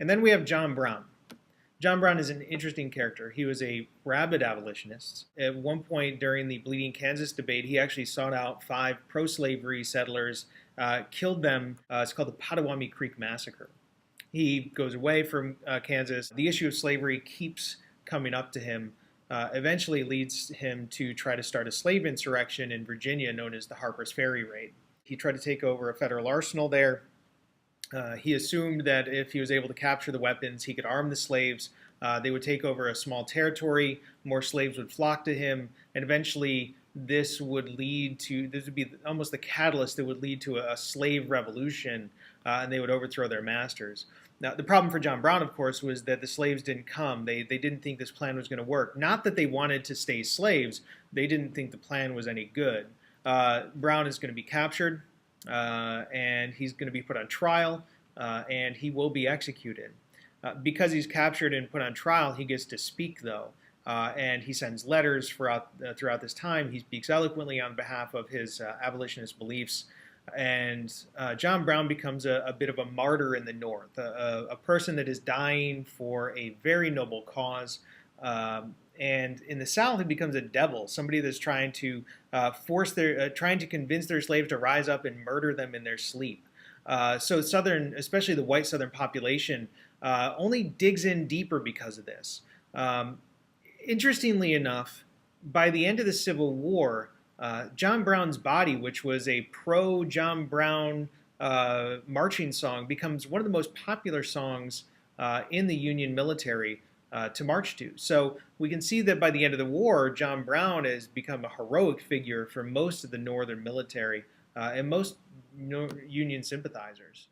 And then we have John Brown. John Brown is an interesting character. He was a rabid abolitionist. At one point during the Bleeding Kansas debate, he actually sought out 5 pro-slavery settlers, killed them. It's called the Potawatomi Creek Massacre. He goes away from Kansas. The issue of slavery keeps coming up to him. Eventually leads him to try to start a slave insurrection in Virginia known as the Harper's Ferry Raid. He tried to take over a federal arsenal there. He assumed that if he was able to capture the weapons, he could arm the slaves. They would take over a small territory, more slaves would flock to him, and eventually this would be almost the catalyst that would lead to a slave revolution, and they would overthrow their masters. Now, the problem for John Brown, of course, was that the slaves didn't come. They didn't think this plan was going to work. Not that they wanted to stay slaves. They didn't think the plan was any good. Brown is going to be captured, and he's going to be put on trial, and he will be executed. Because he's captured and put on trial, he gets to speak, though. And he sends letters throughout this time. He speaks eloquently on behalf of his abolitionist beliefs. And John Brown becomes a bit of a martyr in the North, a person that is dying for a very noble cause. And in the South, he becomes a devil, somebody that's trying to trying to convince their slaves to rise up and murder them in their sleep. So Southern, especially the white Southern population, only digs in deeper because of this. Interestingly enough, by the end of the Civil War, John Brown's Body, which was a pro-John Brown marching song, becomes one of the most popular songs in the Union military to march to. So we can see that by the end of the war, John Brown has become a heroic figure for most of the Northern military and most Union sympathizers.